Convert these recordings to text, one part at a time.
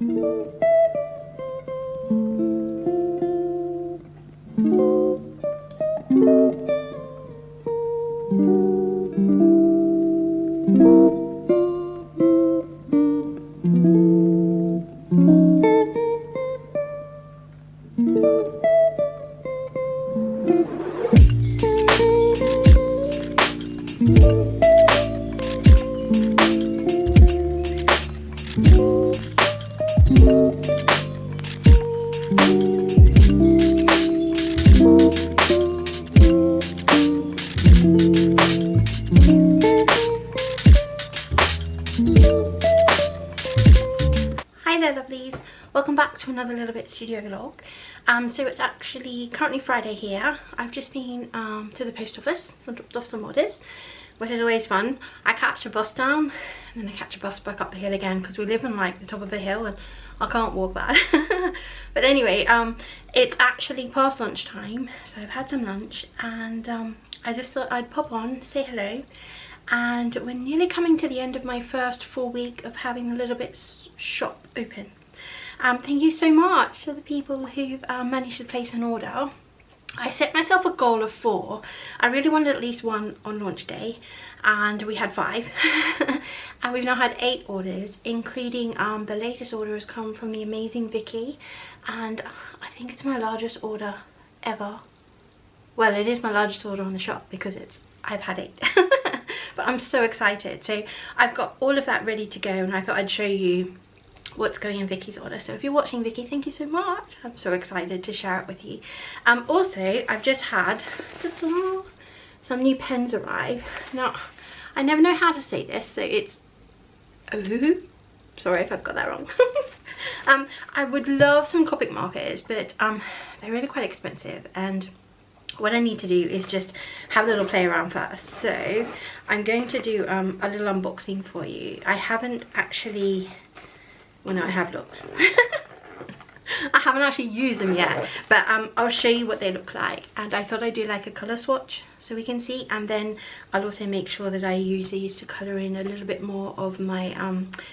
Hi there lovelies, welcome back to another Little Bit Studio vlog. So it's actually currently Friday here. I've just been to the post office and dropped off some orders, which is always fun. I catch a bus down and then I catch a bus back up the hill again because we live on like the top of the hill and I can't walk that. But anyway, it's actually past lunchtime, so I've had some lunch and I just thought I'd pop on, say hello. And we're nearly coming to the end of my first full week of having the Little Bits shop open. Thank you so much to the people who've managed to place an order. I set myself a goal of 4. I really wanted at least 1 on launch day, and we had 5. And we've now had 8 orders, including the latest order has come from the amazing Vicky, and I think it's my largest order ever. Well, it is my largest order on the shop because I've had 8. But I'm so excited. So I've got all of that ready to go, and I thought I'd show you what's going in Vicky's order. So if you're watching, Vicky, thank you so much. I'm so excited to share it with you. Also, I've just had some new pens arrive. Now, I never know how to say this, so it's Ohuhu. Sorry if I've got that wrong. I would love some Copic markers, but they're really quite expensive, and what I need to do is just have a little play around first. So I'm going to do a little unboxing for you. I haven't actually, well no, I have looked. I haven't actually used them yet, but I'll show you what they look like. And I thought I'd do like a colour swatch so we can see, and then I'll also make sure that I use these to colour in a little bit more of my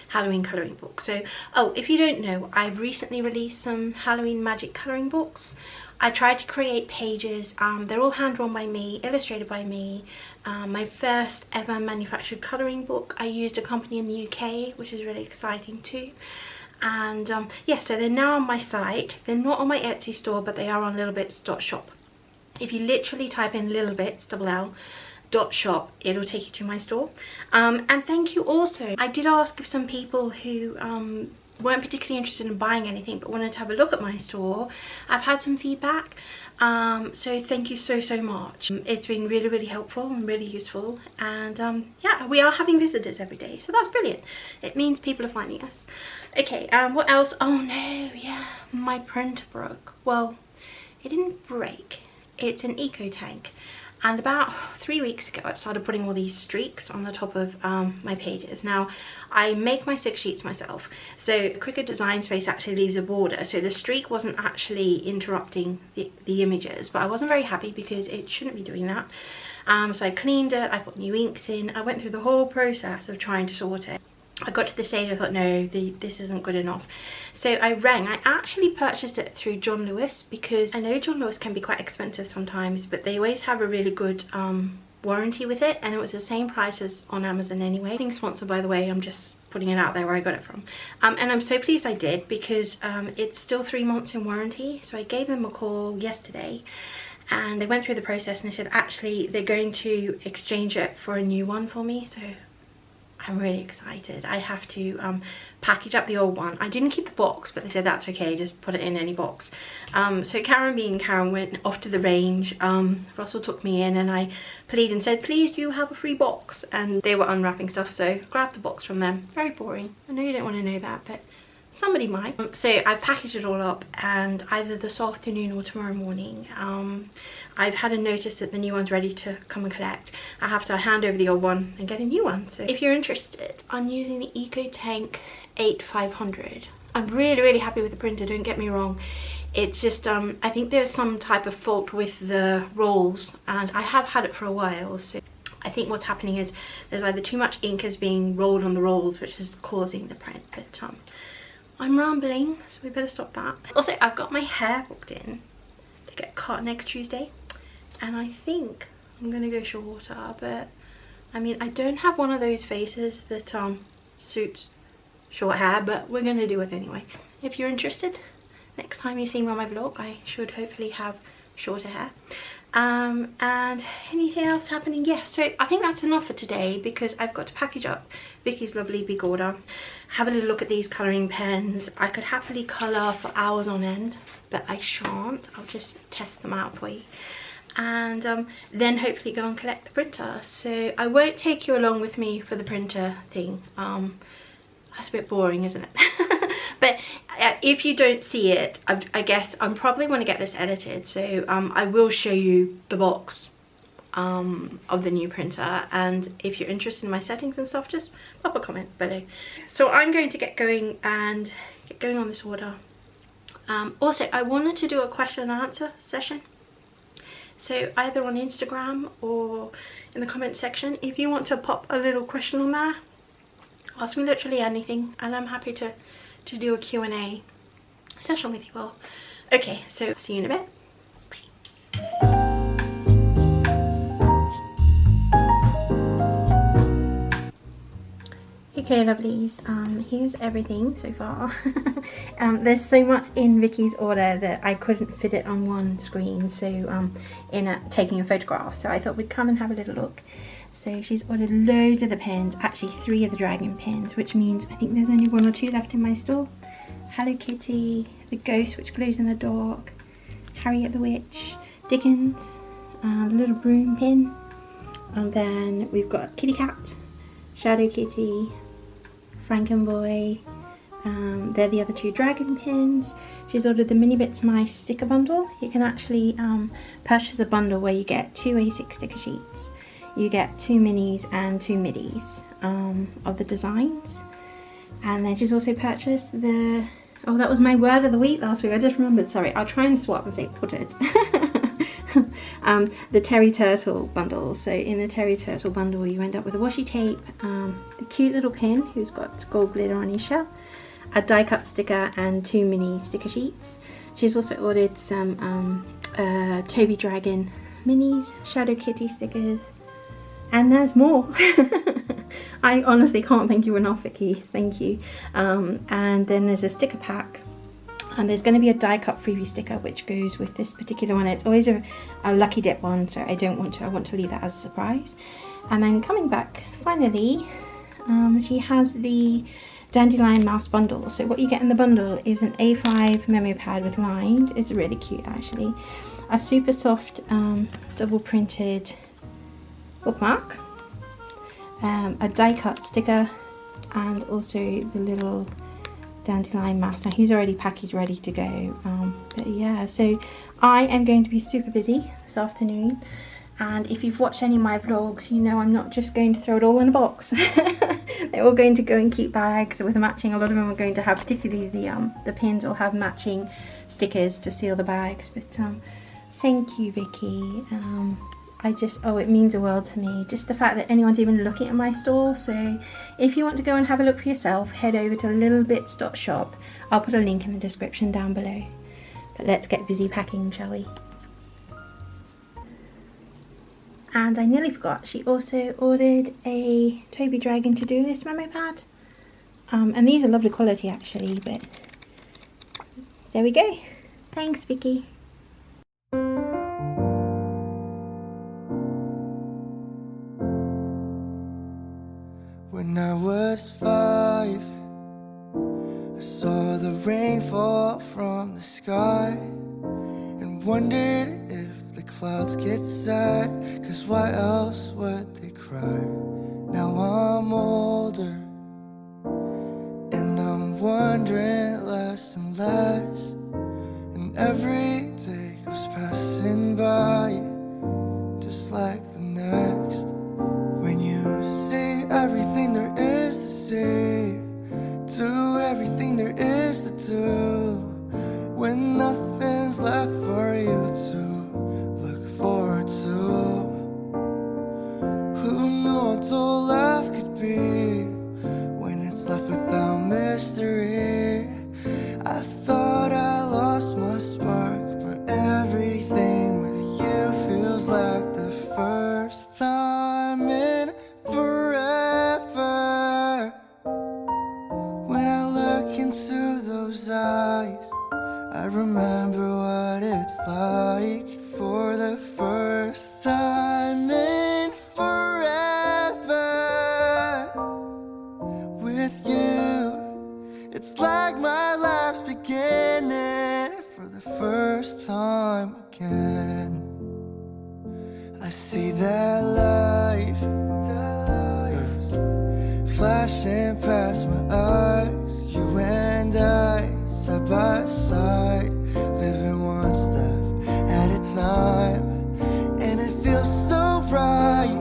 Halloween colouring book. So, oh, if you don't know, I've recently released some Halloween magic colouring books. I tried to create pages, they're all hand drawn by me, illustrated by me. My first ever manufactured colouring book, I used a company in the UK, which is really exciting too. And yeah, so they're now on my site. They're not on my Etsy store, but they are on lillbits.shop. If you literally type in lillbits.shop, it'll take you to my store. And thank you also. I did ask if some people who weren't particularly interested in buying anything but wanted to have a look at my store. I've had some feedback, so thank you so much. It's been really helpful and really useful, and yeah, we are having visitors every day, so that's brilliant. It means people are finding us. Okay, what else? Oh no, yeah, my printer broke. Well, it didn't break, it's an eco tank. And about 3 weeks ago I started putting all these streaks on the top of my pages. Now, I make my 6 sheets myself, so Cricut Design Space actually leaves a border, so the streak wasn't actually interrupting the images, but I wasn't very happy because it shouldn't be doing that. So I cleaned it, I put new inks in, I went through the whole process of trying to sort it. I got to the stage I thought, no, this isn't good enough. So I rang. I actually purchased it through John Lewis because I know John Lewis can be quite expensive sometimes, but they always have a really good warranty with it, and it was the same price as on Amazon anyway. Being sponsored, by the way, I'm just putting it out there where I got it from. And I'm so pleased I did because it's still 3 months in warranty. So I gave them a call yesterday, and they went through the process and they said actually they're going to exchange it for a new one for me. So I'm really excited. I have to package up the old one. I didn't keep the box, but they said that's okay, just put it in any box. So Karen being Karen went off to the range. Russell took me in and I pleaded and said, please do you have a free box? And they were unwrapping stuff, so grabbed the box from them. Very boring. I know you don't want to know that, but somebody might. So I've packaged it all up, and either this afternoon or tomorrow morning I've had a notice that the new one's ready to come and collect. I have to hand over the old one and get a new one. So if you're interested, I'm using the EcoTank 8500. I'm really happy with the printer, don't get me wrong. It's just I think there's some type of fault with the rolls, and I have had it for a while, so I think what's happening is there's either too much ink is being rolled on the rolls, which is causing the print. But I'm rambling, so we better stop that. Also, I've got my hair booked in to get cut next Tuesday, and I think I'm gonna go shorter, but I mean, I don't have one of those faces that suits short hair, but we're gonna do it anyway. If you're interested, next time you see me on my vlog, I should hopefully have shorter hair. And anything else happening? Yeah, so I think that's enough for today, because I've got to package up Vicky's lovely big order, have a little look at these colouring pens. I could happily colour for hours on end, but I shan't. I'll just test them out for you, and then hopefully go and collect the printer. So I won't take you along with me for the printer thing. That's a bit boring, isn't it? But if you don't see it, I guess I'm probably want to get this edited, so I will show you the box of the new printer, and if you're interested in my settings and stuff, just pop a comment below. So I'm going to get going on this order. Also, I wanted to do a question and answer session, so either on Instagram or in the comment section, if you want to pop a little question on there, ask me literally anything, and I'm happy to do a Q&A session with you all. Okay, so see you in a bit. Okay, lovelies, here's everything so far. There's so much in Vicky's order that I couldn't fit it on one screen, so taking a photograph, so I thought we'd come and have a little look. So she's ordered loads of the pens, actually 3 of the dragon pens, which means I think there's only 1 or 2 left in my store. Hello Kitty, the ghost which glows in the dark, Harriet the witch, Dickens, the little broom pin, and then we've got Kitty Cat, Shadow Kitty, Frankenboy. They're the other 2 dragon pins. She's ordered the Mini Bits My sticker bundle. You can actually purchase a bundle where you get 2 A6 sticker sheets. You get 2 minis and 2 middies of the designs. And then she's also purchased the, oh, that was my word of the week last week, I just remembered, sorry, I'll try and swap and say put it. The Terry Turtle bundle. So in the Terry Turtle bundle you end up with a washi tape, a cute little pin who's got gold glitter on his shell, a die cut sticker, and 2 mini sticker sheets. She's also ordered some Toby Dragon minis, Shadow Kitty stickers, and there's more. I honestly can't thank you enough, Vicky, thank you. And then there's a sticker pack, and there's going to be a die cut freebie sticker which goes with this particular one. It's always a lucky dip one, so I want to leave that as a surprise. And then coming back, finally, she has the Dandelion Mouse bundle. So what you get in the bundle is an A5 memo pad with lines. It's really cute actually. A super soft double printed bookmark, a die cut sticker, and also the little Dandelion Mouse. Now he's already packaged ready to go, but yeah, so I am going to be super busy this afternoon, and if you've watched any of my vlogs, you know I'm not just going to throw it all in a box. They're all going to go in cute bags with matching, a lot of them are going to have, particularly the pins will have matching stickers to seal the bags. But thank you, Vicky. It means the world to me, just the fact that anyone's even looking at my store. So if you want to go and have a look for yourself, head over to lillbits.shop. I'll put a link in the description down below. But let's get busy packing, shall we? And I nearly forgot, she also ordered a Toby Dragon to-do list memo pad. And these are lovely quality actually, but there we go. Thanks, Vicky. When I was 5, I saw the rain fall from the sky and wondered if the clouds get sad, 'cause why else would they cry? Now I'm older and I'm wondering less and less, and every day goes passing by just like the next. When you see everything there is to see, do everything there is to do, when nothing's left for you to look forward to. Who knew what all life could be when it's left without mystery? look into those eyes, I remember what it's like for the first time in forever. With you, it's like my life's beginning for the first time again. I see that light flashing past my eyes. You and I, side by side, living one step at a time. And it feels so right,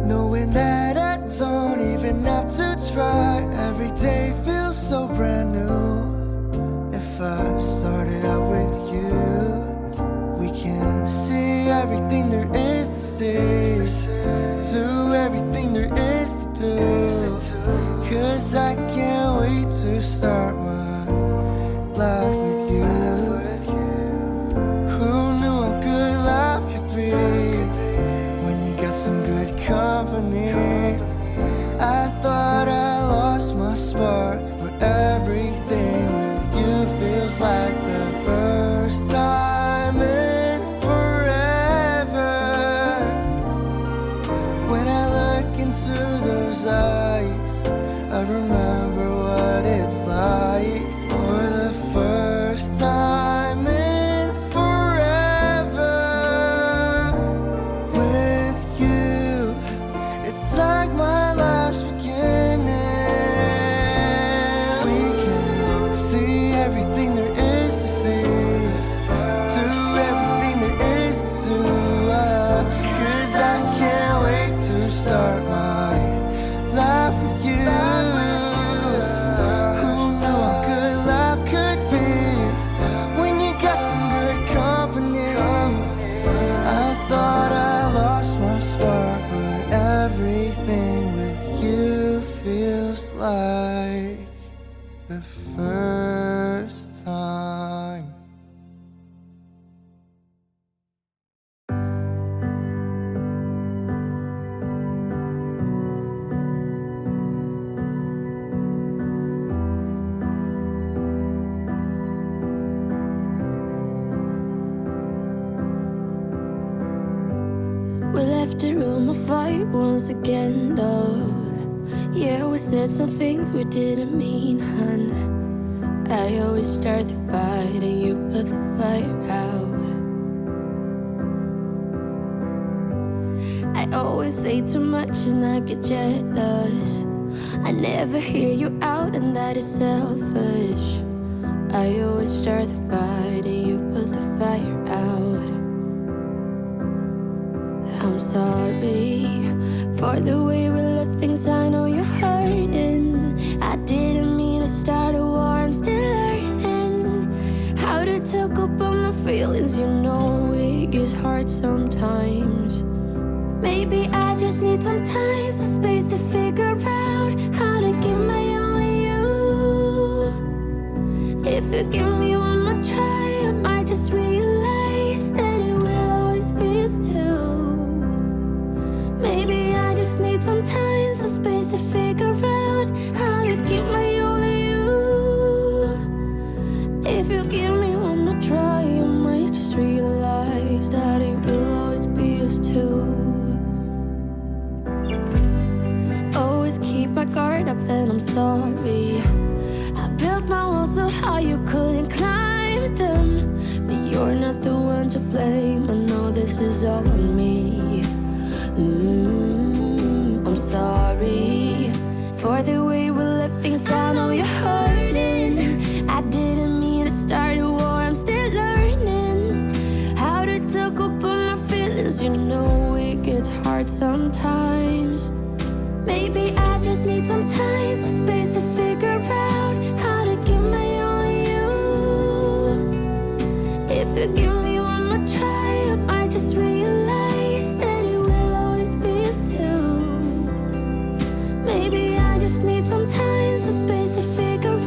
knowing that I don't even have to try. Every day feels so brand new. If I started out with you, we can see everything there is to see, do everything there is to do. 'Cause I can't wait to start my life with you. Who knew how good life could be when you got some good company? I thought I lost my spark, but everything with you feels like the first time in forever. When I look into those eyes, I remember what it's like for the first time in forever. With you, it's like my life's beginning. We can see everything there is to see, do everything there is to do. 'Cause I can't wait to start my life with you. Who knew how good life could be when you got some good company? I thought I lost my spark, but everything with you feels like the first time. We left the room of fight once again, though. Yeah, we said some things we didn't mean, hun. I always start the fight and you put the fire out. I always say too much and I get jealous. I never hear you out and that is selfish. I always start the fight and you put the fire out. I'm sorry for the way we left things. I know you're hurting. I didn't mean to start a war. I'm still learning how to talk about my feelings. You know it gets hard sometimes. Maybe I just need some time, some space to figure out how to give my all to you. If you give me one more try, I might just realize that it will always be us two. Maybe I just need some time, some space to figure out how to give my all to you. If you give me one more try, I might just realize that it will always be us two. Always keep my guard up and I'm sorry. I built my walls so high you couldn't climb them. But you're not the one to blame. I know this is all on me. I'm sorry for the way we left things. I know you're hurting. I didn't mean to start a war. I'm still learning how to talk about my feelings. You know it gets hard sometimes. Maybe I just need some time, some space to figure out how to give my all to you. If you give me one more try, I might just realize that it will always be us two. Maybe I just need some time, some space to figure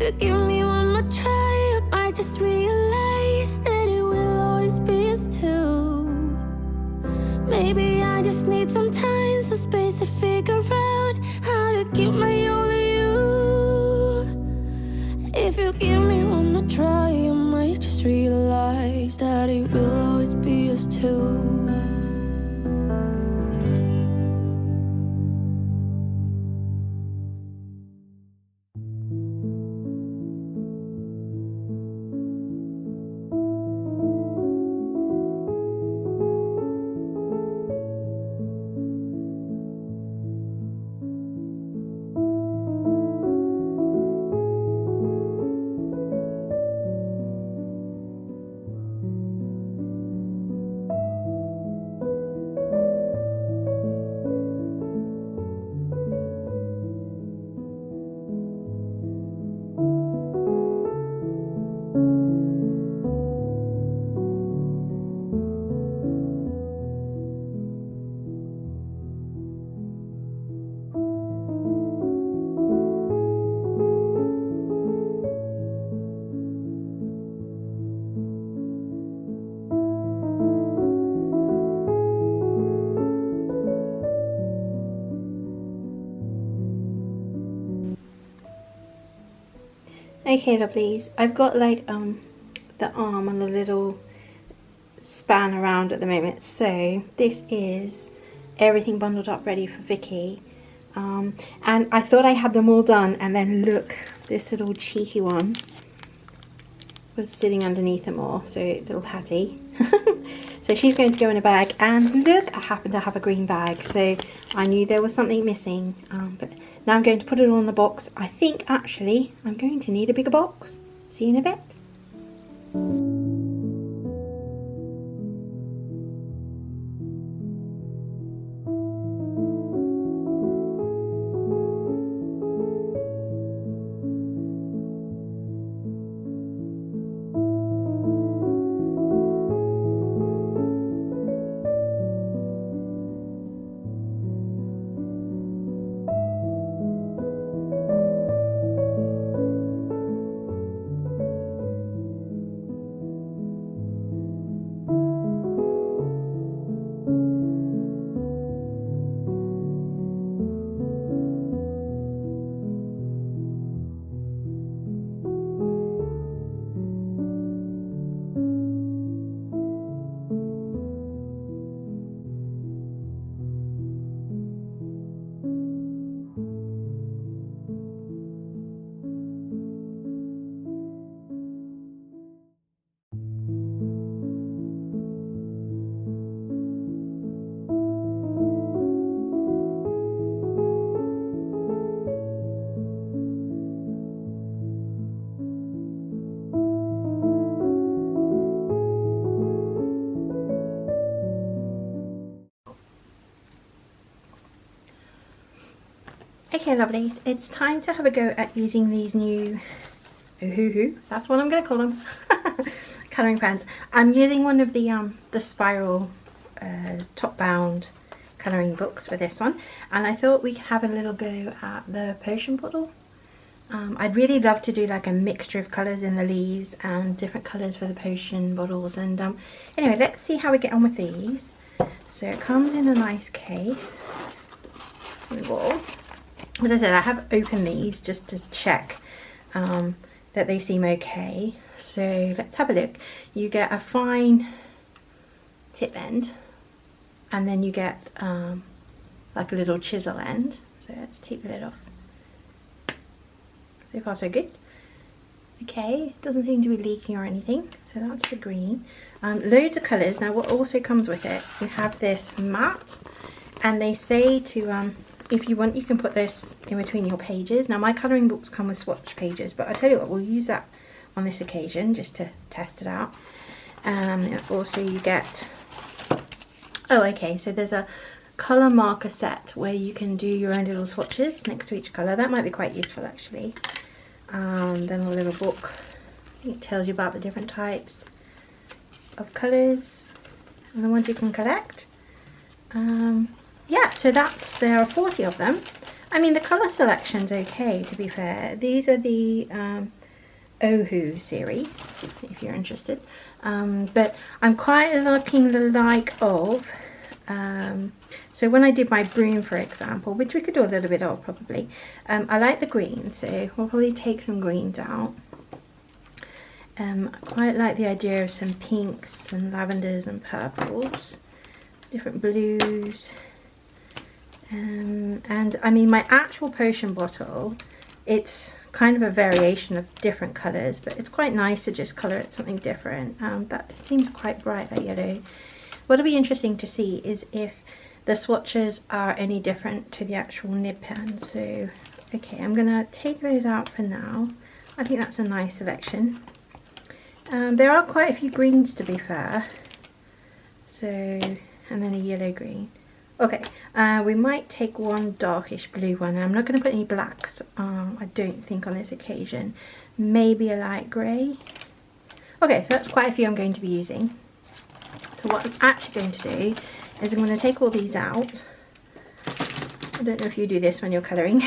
you give me one more try, I might just realize that it will always be us two. Maybe I just need some time, some space to figure out how to keep my only you. If you give me one more try, I might just realize that it will always be us two. Okay, lovelies, I've got like the arm on a little span around at the moment, so this is everything bundled up ready for Vicky. And I thought I had them all done, and then look, this little cheeky one was sitting underneath them all, so little Hattie. So she's going to go in a bag, and look, I happen to have a green bag, so I knew there was something missing, but now I'm going to put it all in the box. I think actually I'm going to need a bigger box. See you in a bit. Okay, lovelies, it's time to have a go at using these new Ohuhu, that's what I'm going to call them, colouring pens. I'm using one of the spiral top bound colouring books for this one, and I thought we could have a little go at the potion bottle. I'd really love to do like a mixture of colours in the leaves and different colours for the potion bottles, and anyway, let's see how we get on with these. So it comes in a nice case. As I said, I have opened these just to check that they seem okay. So let's have a look. You get a fine tip end, and then you get like a little chisel end. So let's take the lid off. So far so good. Okay, doesn't seem to be leaking or anything. So that's the green. Loads of colours. Now what also comes with it, you have this mat, and they say to if you want, you can put this in between your pages. Now my colouring books come with swatch pages, but I tell you what, we'll use that on this occasion just to test it out. And also you get, oh okay, so there's a colour marker set where you can do your own little swatches next to each colour. That might be quite useful actually. Then a little book, it tells you about the different types of colours and the ones you can collect. Yeah, so there are 40 of them. I mean, the colour selection's okay, to be fair. These are the Ohuhu series, if you're interested. But I'm quite liking the like of, so when I did my broom, for example, which we could do a little bit of probably, I like the green, so we'll probably take some greens out. I quite like the idea of some pinks and lavenders and purples, different blues. And I mean, my actual potion bottle, it's kind of a variation of different colours, but it's quite nice to just colour it something different. That seems quite bright, that yellow. What'll be interesting to see is if the swatches are any different to the actual nib pen. So, okay, I'm gonna take those out for now. I think that's a nice selection. There are quite a few greens, to be fair. So, and then a yellow green. Okay, we might take one darkish blue one. I'm not going to put any blacks, I don't think, on this occasion. Maybe a light grey. Okay, so that's quite a few I'm going to be using. So what I'm actually going to do is I'm going to take all these out. I don't know if you do this when you're colouring.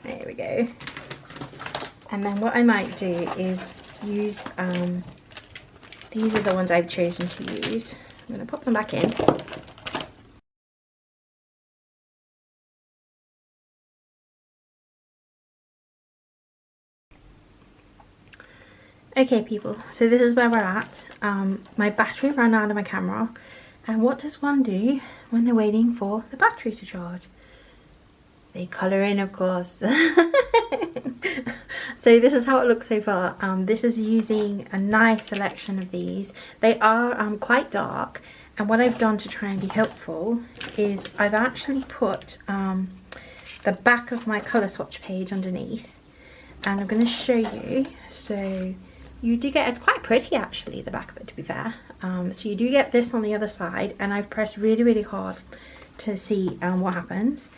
There we go. And then what I might do is use, these are the ones I've chosen to use. I'm going to pop them back in. Okay people, so this is where we're at. My battery ran out of my camera, and what does one do when they're waiting for the battery to charge? They colour in, of course. So this is how it looks so far. This is using a nice selection of these. They are quite dark, and what I've done to try and be helpful is I've actually put the back of my colour swatch page underneath, and I'm going to show you. So you do get, it's quite pretty actually, the back of it, to be fair. So you do get this on the other side, and I've pressed really hard to see what happens.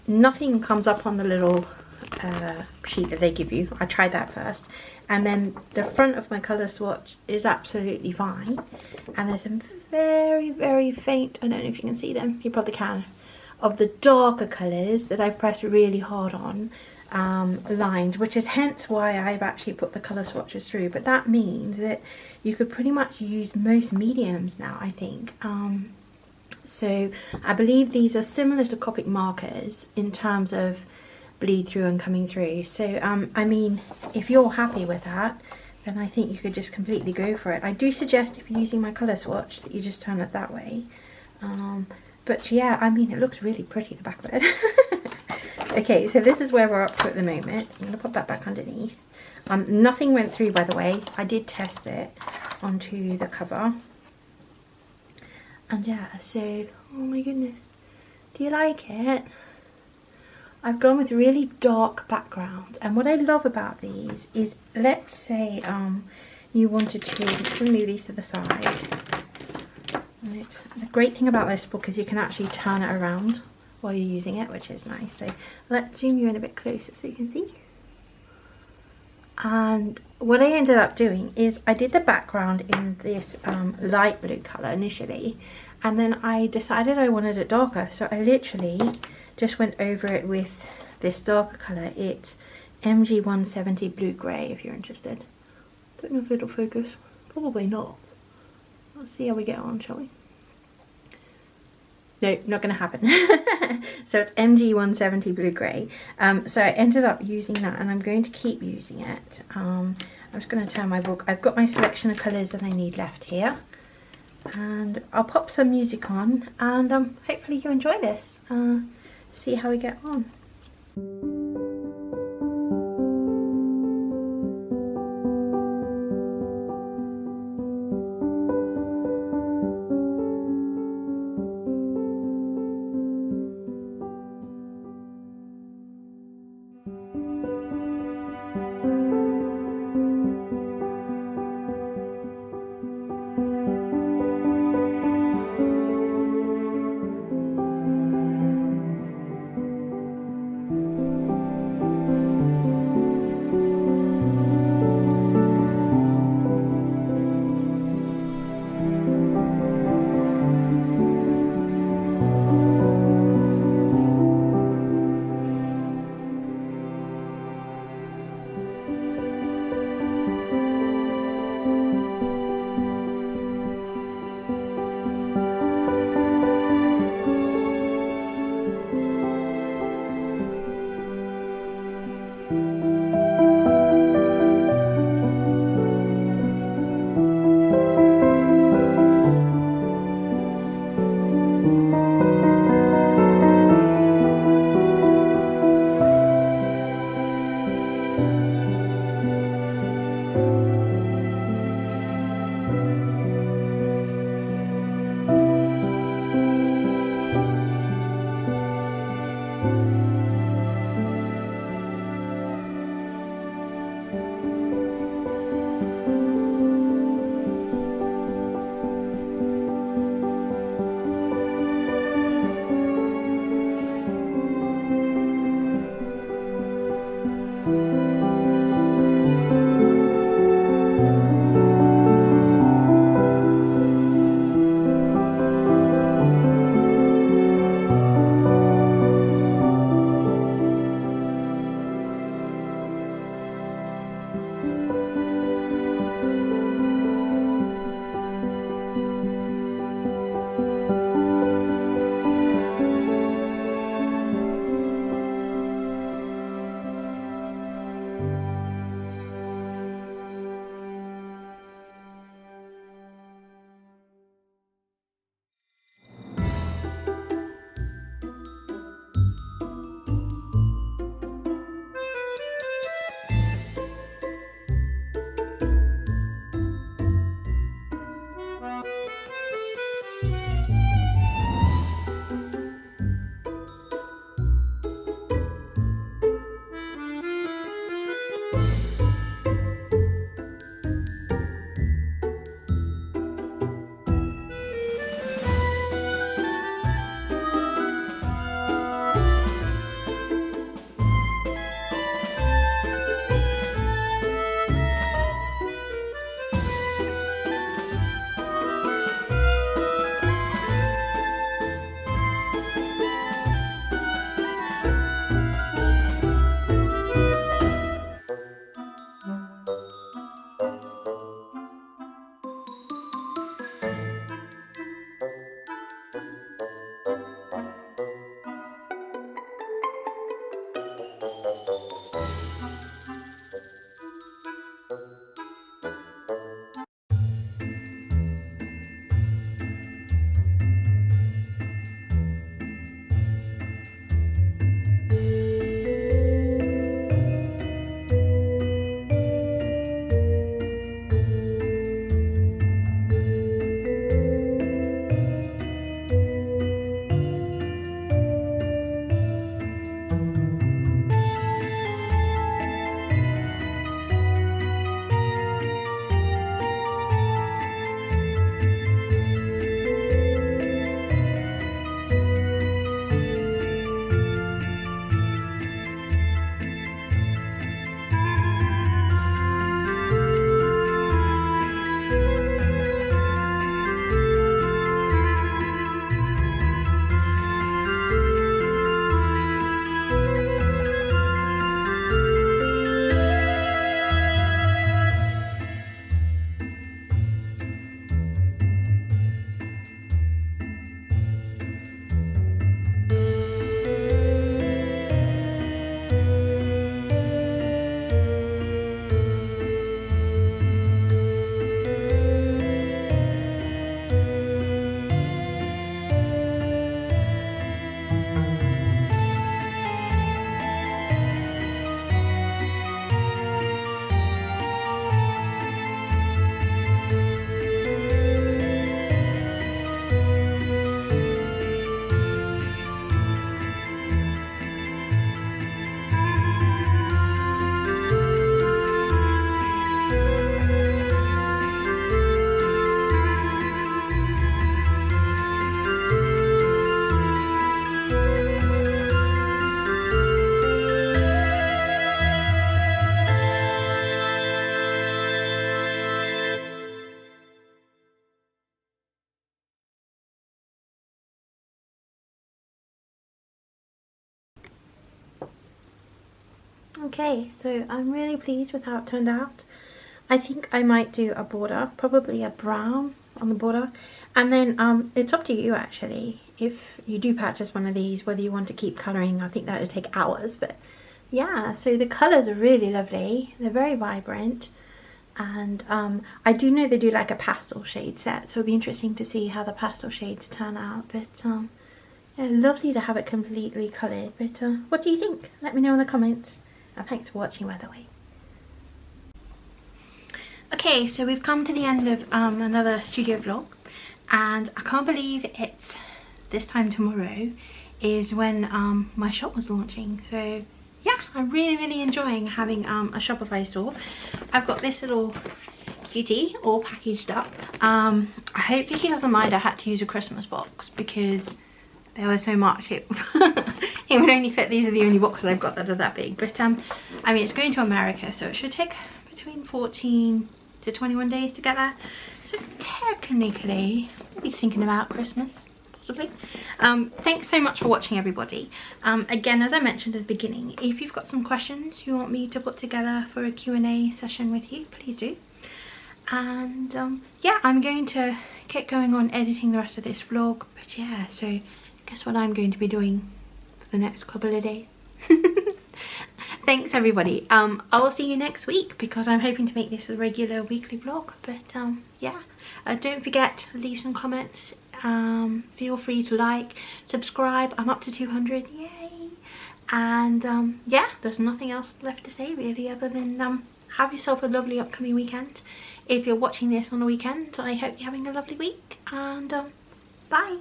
Nothing comes up on the little sheet that they give you. I tried that first, and then the front of my colour swatch is absolutely fine, and there's some very faint, I don't know if you can see them, you probably can, of the darker colours that I've pressed really hard on, lined, which is hence why I've actually put the colour swatches through. But that means that you could pretty much use most mediums now, I think. So I believe these are similar to Copic markers in terms of bleed through and coming through. So I mean, if you're happy with that, then I think you could just completely go for it. I do suggest, if you're using my colour swatch, that you just turn it that way. But yeah, I mean, it looks really pretty, the back of it. Okay, so this is where we're up to at the moment. I'm going to put that back underneath. Nothing went through, by the way. I did test it onto the cover. And yeah, so, oh my goodness, do you like it? I've gone with really dark backgrounds, and what I love about these is, let's say you wanted to, just move these to the side. And the great thing about this book is you can actually turn it around while you're using it, which is nice. So let's zoom you in a bit closer so you can see. And what I ended up doing is I did the background in this light blue colour initially, and then I decided I wanted it darker, so I literally just went over it with this darker colour. It's MG170 blue grey, if you're interested. Don't know if it'll focus, probably not. Let's see how we get on, shall we? No, not going to happen. So it's MG170 blue grey. So I ended up using that, and I'm going to keep using it. I'm just going to turn my book. I've got my selection of colours that I need left here, and I'll pop some music on, and hopefully you enjoy this. See how we get on. Okay, so I'm really pleased with how it turned out. I think I might do a border, probably a brown on the border, and then it's up to you actually if you do purchase one of these whether you want to keep colouring. I think that would take hours, but yeah, so the colours are really lovely, they're very vibrant, and I do know they do like a pastel shade set, so it'll be interesting to see how the pastel shades turn out. But yeah, lovely to have it completely coloured. But what do you think? Let me know in the comments, and thanks for watching by the way. Okay, so we've come to the end of another studio vlog, and I can't believe it's this time tomorrow is when my shop was launching. So yeah, I'm really enjoying having a Shopify store. I've got this little cutie all packaged up. I hope Vicky doesn't mind I had to use a Christmas box because there was so much. It would only fit, these are the only boxes I've got that are that big. But I mean, it's going to America, so it should take between 14 to 21 days to get there. So technically, we'll be thinking about Christmas, possibly. Thanks so much for watching, everybody. Again, as I mentioned at the beginning, if you've got some questions you want me to put together for a Q&A session with you, please do. And yeah, I'm going to get going on editing the rest of this vlog. But yeah, so guess what I'm going to be doing for the next couple of days. Thanks everybody. I will see you next week because I'm hoping to make this a regular weekly vlog. But yeah, don't forget to leave some comments. Feel free to like, subscribe. I'm up to 200, yay! And yeah, there's nothing else left to say really other than have yourself a lovely upcoming weekend. If you're watching this on a weekend, I hope you're having a lovely week, and bye.